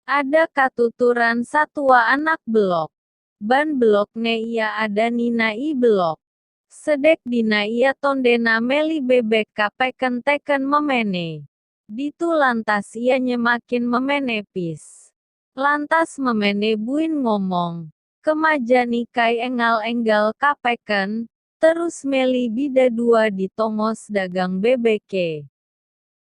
Ada katuturan satua anak belok. Ban belokne ia ada nina i belok. Sedek dina ia tondena meli bebek kapeken teken memene. Ditu lantas ia nyemakin memenepis. Lantas memene buin ngomong. Kemajani kai engal enggal kapeken. Terus meli bida dua ditongos dagang bebeke.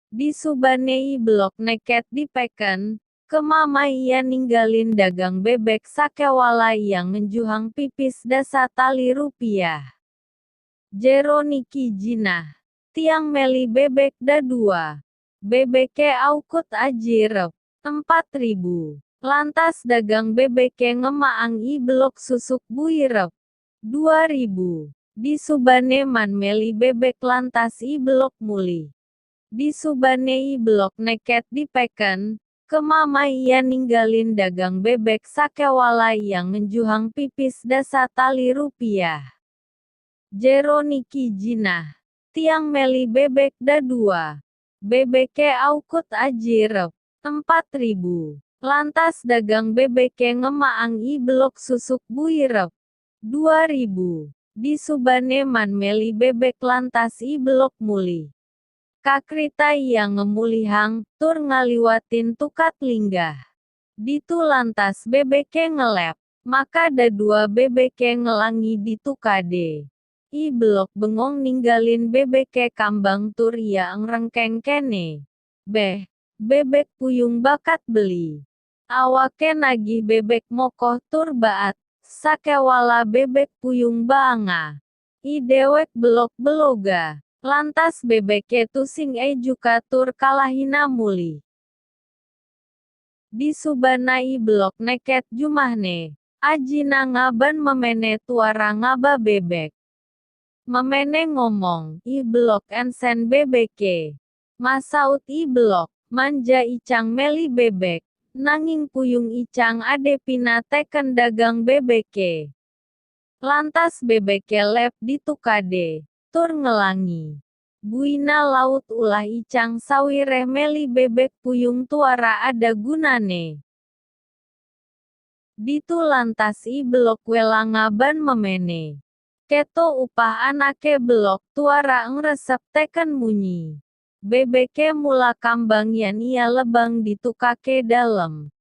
Di subanei blok neket dipeken. Kemama ia ninggalin dagang bebek sakewala yang ngejuhang pipis dasa tali rupiah. Jero niki jinah. Tiang meli bebek da dua. Bebeke aukut ajirep. 4.000. Lantas dagang bebeke ngemaang i blok susuk buirep. 2.000. Di subane man meli bebek lantas i blok muli. Di subane i blok neket dipeken. Kemama ia ninggalin dagang bebek sakewala yang ngejuhang pipis dasa tali rupiah. Jero niki jinah. Tiang meli bebek da dua. Bebeke aukut ajirep. 4.000. Lantas dagang bebeke ngemaang i blok susuk buirep. 2.000. Di subane man meli bebek lantas i blok muli. Kakrita yang ngemulihang, tur ngaliwatin tukat linggah. Ditu lantas bebeke ngelep, maka da dua bebeke ngelangi ditu kade. I blok bengong ninggalin bebeke kambang tur ia ngrengkeng kene. Beh, bebek puyung bakat beli. Awake nagih bebek mokoh tur baat, sakewala bebek puyung baanga. I dewek blok beloga. Lantas bebeke tusing juga tur kalahina muli. Di subanai blok neket jumahne. Ajina ngaban memene tuara ngaba bebek. Memene ngomong, i blok ensen bebeke. Masaut i blok, manja icang meli bebek. Nanging puyung icang adepina teken dagang bebeke. Lantas bebeke lep ditukade. Tur ngelangi. Buina laut ulah icang sawireh meli bebek puyung tuara ada gunane. Ditu lantas i blok welangaban memene. Keto upah anake blok tuara ngresep teken munyi. Bebeke mula kambang yan ia lebang ditukake dalem.